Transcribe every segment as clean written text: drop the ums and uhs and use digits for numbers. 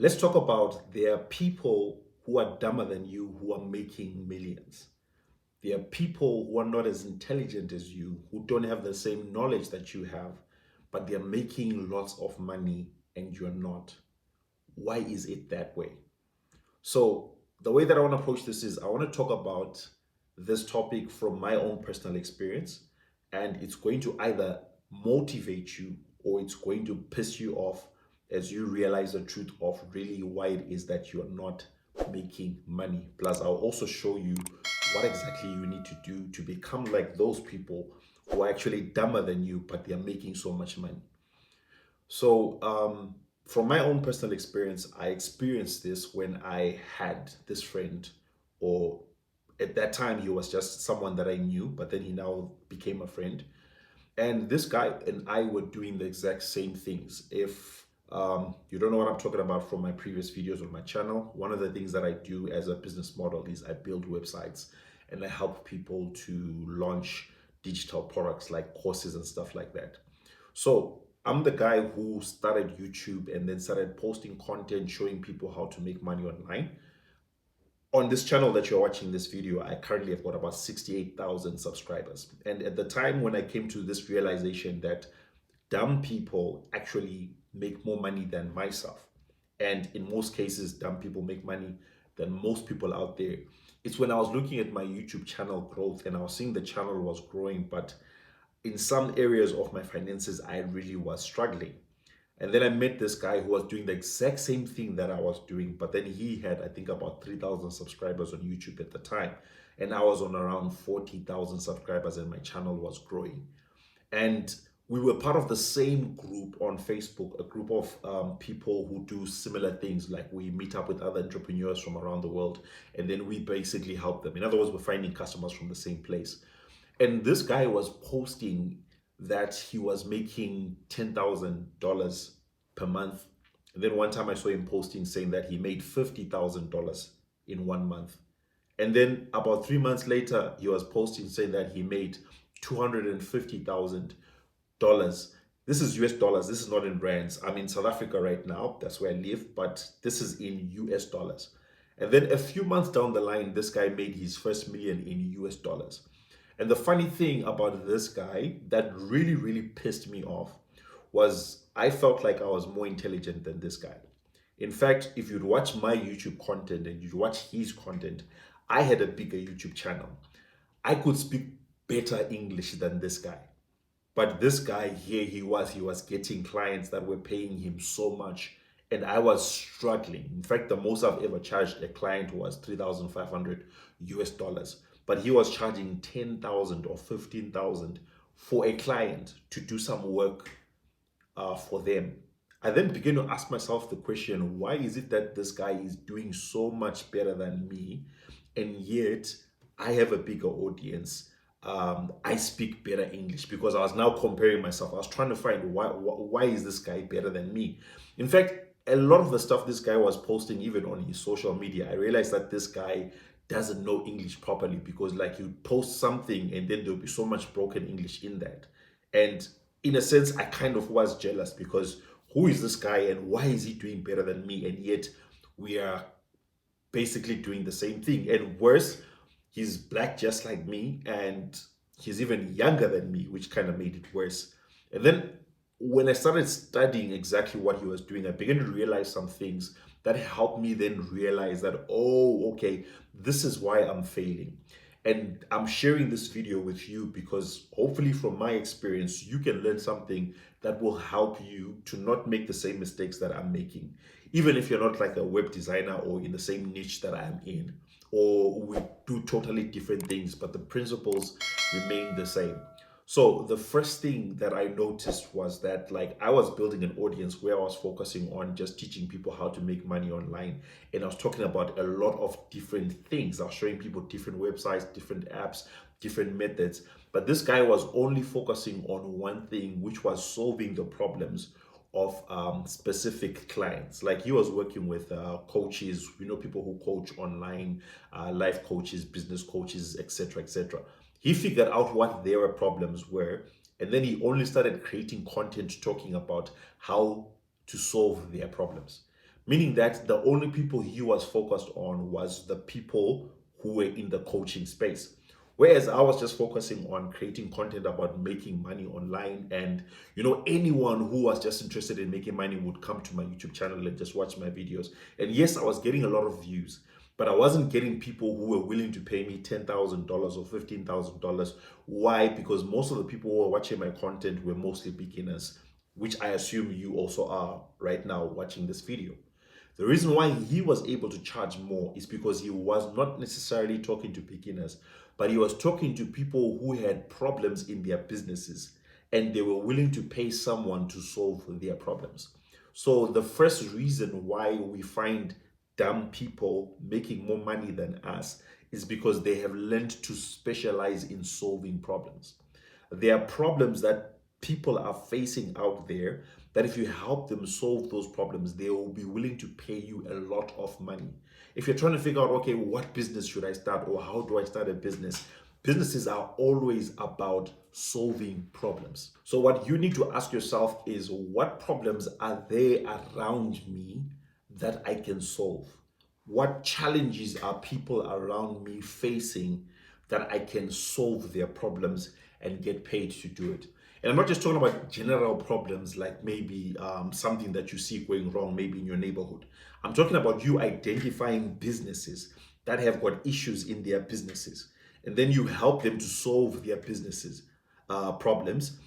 Let's talk about there are people who are dumber than you who are making millions. There are people who are not as intelligent as you, who don't have the same knowledge that you have, but they're making lots of money and you're not. Why is it that way? So, the way that I want to approach this is I want to talk about this topic from my own personal experience, and it's going to either motivate you or it's going to piss you off as you realize the truth of really why it is that you're not making money. Plus, I'll also show you what exactly you need to do to become like those people who are actually dumber than you, but they're making so much money. So, from my own personal experience, I experienced this when I had this friend, or at that time, he was just someone that I knew, but then he now became a friend. And this guy and I were doing the exact same things. If you don't know what I'm talking about from my previous videos on my channel, one of the things that I do as a business model is I build websites and I help people to launch digital products like courses and stuff like that. So I'm the guy who started YouTube and then started posting content showing people how to make money online. On this channel that you're watching this video, I currently have got about 68,000 subscribers. And at the time when I came to this realization that dumb people actually make more money than myself, and in most cases, dumb people make money than most people out there, it's when I was looking at my YouTube channel growth and I was seeing the channel was growing, but in some areas of my finances, I really was struggling. And then I met this guy who was doing the exact same thing that I was doing, but then he had, I think, about 3,000 subscribers on YouTube at the time. And I was on around 40,000 subscribers, and my channel was growing. And we were part of the same group on Facebook, a group of people who do similar things. Like we meet up with other entrepreneurs from around the world, and then we basically help them. In other words, we're finding customers from the same place. And this guy was posting that he was making $10,000 per month. And then one time I saw him posting saying that he made $50,000 in 1 month. And then about 3 months later, he was posting saying that he made $250,000. This is US dollars. This is not in rands. I'm in South Africa right now. That's where I live, but this is in US dollars. And then a few months down the line, this guy made his first million in US dollars. And the funny thing about this guy that really, really pissed me off was I felt like I was more intelligent than this guy. In fact, if you'd watch my YouTube content and you'd watch his content, I had a bigger YouTube channel. I could speak better English than this guy. But this guy here, he was getting clients that were paying him so much, and I was struggling. In fact, the most I've ever charged a client was 3,500 US dollars. But he was charging 10,000 or 15,000 for a client to do some work for them. I then began to ask myself the question, why is it that this guy is doing so much better than me, and yet I have a bigger audience? I speak better English, because I was now comparing myself. I was trying to find why is this guy better than me? In fact, a lot of the stuff this guy was posting, even on his social media, I realized that this guy doesn't know English properly, because like you post something and then there'll be so much broken English in that. And in a sense, I kind of was jealous, because who is this guy and why is he doing better than me? And yet we are basically doing the same thing. And worse, he's black just like me, and he's even younger than me, which kind of made it worse. And then when I started studying exactly what he was doing, I began to realize some things that helped me then realize that, oh, okay, this is why I'm failing. And I'm sharing this video with you because hopefully from my experience, you can learn something that will help you to not make the same mistakes that I'm making. Even if you're not like a web designer or in the same niche that I'm in, or we do totally different things, but the principles remain the same. So the first thing that I noticed was that like I was building an audience where I was focusing on just teaching people how to make money online. And I was talking about a lot of different things. I was showing people different websites, different apps, different methods. But this guy was only focusing on one thing, which was solving the problems of specific clients. Like he was working with coaches, people who coach online, life coaches, business coaches, etc., etc. He figured out what their problems were, and then he only started creating content talking about how to solve their problems. meaning that the only people he was focused on was the people who were in the coaching space. Whereas I was just focusing on creating content about making money online, and anyone who was just interested in making money would come to my YouTube channel and just watch my videos. And yes, I was getting a lot of views, but I wasn't getting people who were willing to pay me $10,000 or $15,000. Why? Because most of the people who were watching my content were mostly beginners, which I assume you also are right now watching this video. The reason why he was able to charge more is because he was not necessarily talking to beginners, but he was talking to people who had problems in their businesses and they were willing to pay someone to solve their problems. So the first reason why we find dumb people making more money than us is because they have learned to specialize in solving problems. There are problems that people are facing out there that if you help them solve those problems, they will be willing to pay you a lot of money. If you're trying to figure out, okay, what business should I start or how do I start a business? Businesses are always about solving problems. So what you need to ask yourself is, what problems are there around me that I can solve? What challenges are people around me facing that I can solve their problems and get paid to do it? And I'm not just talking about general problems like maybe something that you see going wrong, maybe in your neighborhood. I'm talking about you identifying businesses that have got issues in their businesses, and then you help them to solve their businesses problems,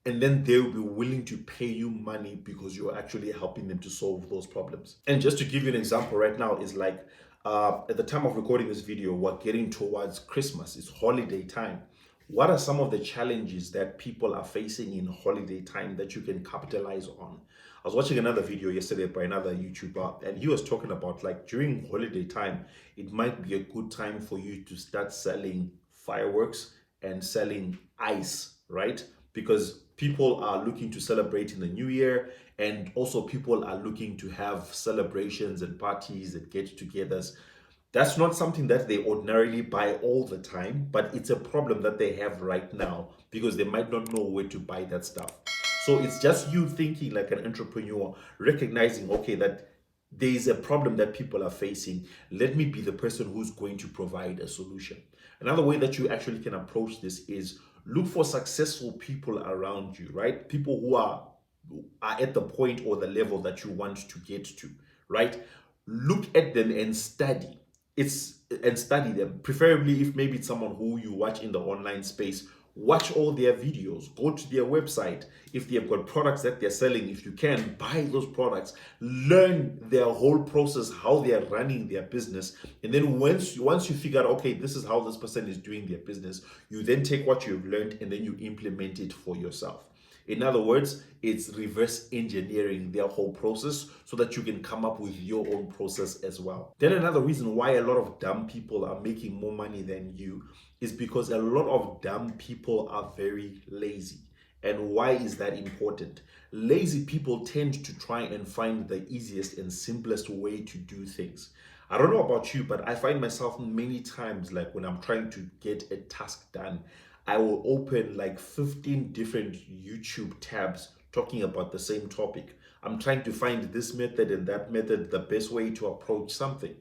and then they'll be willing to pay you money because you're actually helping them to solve those problems. And just to give you an example right now is like at the time of recording this video, we're getting towards Christmas. It's holiday time. What are some of the challenges that people are facing in holiday time that you can capitalize on? I was watching another video yesterday by another YouTuber, and he was talking about like during holiday time, it might be a good time for you to start selling fireworks and selling ice, right? Because people are looking to celebrate in the new year, and also people are looking to have celebrations and parties and get-togethers. That's not something that they ordinarily buy all the time, but it's a problem that they have right now because they might not know where to buy that stuff. So it's just you thinking like an entrepreneur, recognizing, okay, that there is a problem that people are facing. Let me be the person who's going to provide a solution. Another way that you actually can approach this is look for successful people around you, right? People who are at the point or the level that you want to get to, right? Look at them and study them. Preferably, if maybe it's someone who you watch in the online space, watch all their videos, go to their website. If they have got products that they're selling, if you can, buy those products, learn their whole process, how they are running their business. And then once you figure out, okay, this is how this person is doing their business, you then take what you've learned and then you implement it for yourself. In other words, it's reverse engineering their whole process so that you can come up with your own process as well. Then another reason why a lot of dumb people are making more money than you is because a lot of dumb people are very lazy. And why is that important? Lazy people tend to try and find the easiest and simplest way to do things. I don't know about you, but I find myself many times, like when I'm trying to get a task done, I will open like 15 different YouTube tabs talking about the same topic. I'm trying to find this method and that method, the best way to approach something.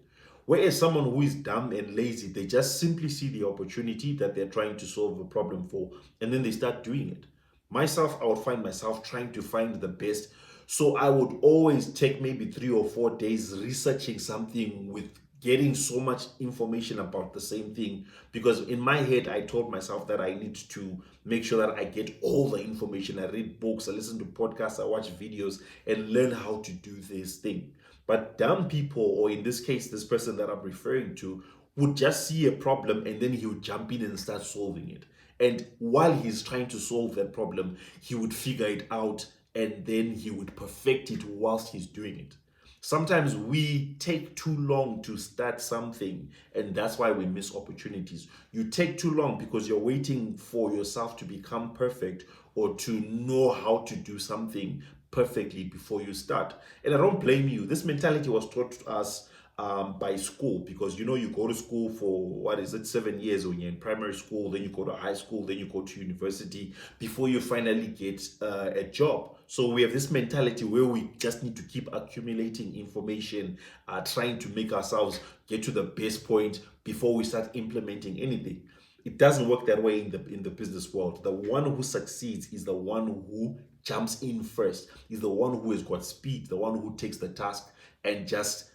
Whereas someone who is dumb and lazy, they just simply see the opportunity that they're trying to solve a problem for, and then they start doing it. Myself, I would find myself trying to find the best. So I would always take maybe 3 or 4 days researching something with getting so much information about the same thing, because in my head I told myself that I need to make sure that I get all the information. I read books, I listen to podcasts, I watch videos, and learn how to do this thing. But dumb people, or in this case this person that I'm referring to, would just see a problem and then he would jump in and start solving it. And while he's trying to solve that problem, he would figure it out and then he would perfect it whilst he's doing it. Sometimes we take too long to start something, and that's why we miss opportunities. You take too long because you're waiting for yourself to become perfect or to know how to do something perfectly before you start. And I don't blame you. This mentality was taught to us by school, because you know you go to school for what is it, 7 years when you're in primary school, then you go to high school, then you go to university before you finally get a job. So we have this mentality where we just need to keep accumulating information, trying to make ourselves get to the best point before we start implementing anything. It doesn't work that way in the business world. The one who succeeds is the one who jumps in first, is the one who has got speed, the one who takes the task and just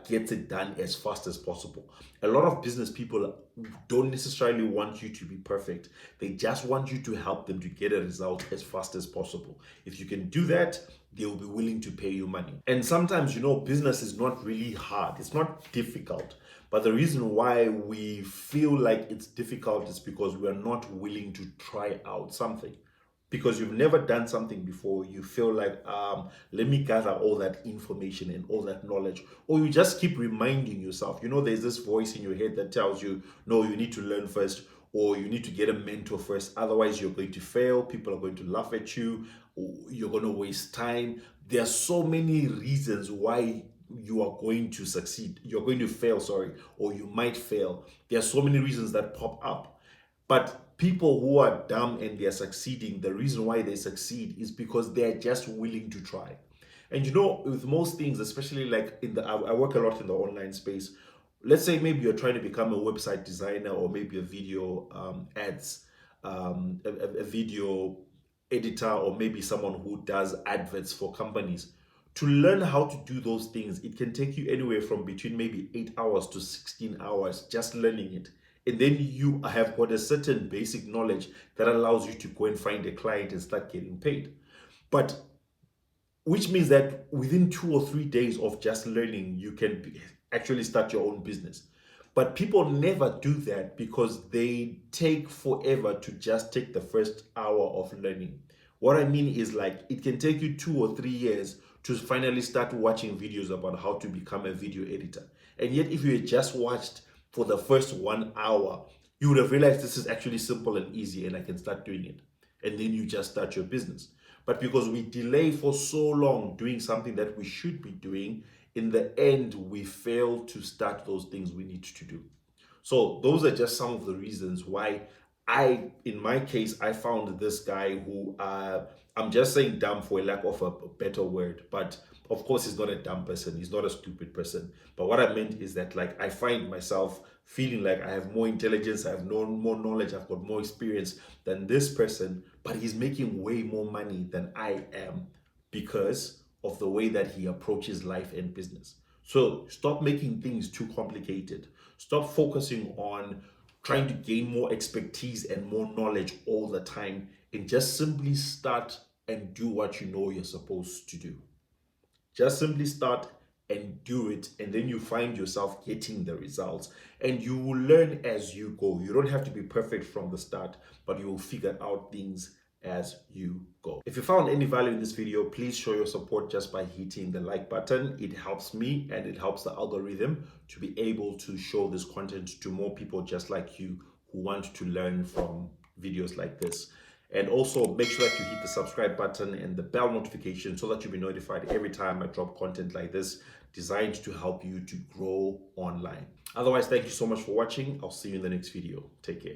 gets it done as fast as possible. A lot of business people don't necessarily want you to be perfect. They just want you to help them to get a result as fast as possible. If you can do that, they will be willing to pay you money. And sometimes, you know, business is not really hard, it's not difficult. But the reason why we feel like it's difficult is because we are not willing to try out something. Because you've never done something before, you feel like, let me gather all that information and all that knowledge. Or you just keep reminding yourself, you know, there's this voice in your head that tells you, no, you need to learn first, or you need to get a mentor first. Otherwise, you're going to fail. People are going to laugh at you. Or you're going to waste time. There are so many reasons why you are going to succeed. You're going to fail, sorry, or you might fail. There are so many reasons that pop up. But people who are dumb and they're succeeding, the reason why they succeed is because they're just willing to try. And you know, with most things, especially like I work a lot in the online space. Let's say maybe you're trying to become a website designer, or maybe a video a video editor, or maybe someone who does adverts for companies. To learn how to do those things, it can take you anywhere from between maybe 8 hours to 16 hours just learning it. And then you have got a certain basic knowledge that allows you to go and find a client and start getting paid. But which means that within 2 or 3 days of just learning, you can actually start your own business. But people never do that because they take forever to just take the first hour of learning. What I mean is, like, it can take you 2 or 3 years to finally start watching videos about how to become a video editor. And yet, if you had just watched for the first 1 hour, you would have realized this is actually simple and easy and I can start doing it. And then you just start your business. But because we delay for so long doing something that we should be doing, in the end, we fail to start those things we need to do. So those are just some of the reasons why in my case, I found this guy who, I'm just saying dumb for a lack of a better word, but of course he's not a dumb person. He's not a stupid person. But what I meant is that, like, I find myself feeling like I have more intelligence, I have more knowledge, I've got more experience than this person, but he's making way more money than I am because of the way that he approaches life and business. So stop making things too complicated. Stop focusing on trying to gain more expertise and more knowledge all the time, and just simply start and do what you know you're supposed to do. Just simply start and do it, and then you find yourself getting the results. And you will learn as you go. You don't have to be perfect from the start, but you will figure out things as you go. If you found any value in this video, please show your support just by hitting the like button. It helps me and it helps the algorithm to be able to show this content to more people just like you who want to learn from videos like this. And also make sure that you hit the subscribe button and the bell notification so that you'll be notified every time I drop content like this designed to help you to grow online. Otherwise, thank you so much for watching. I'll see you in the next video. Take care.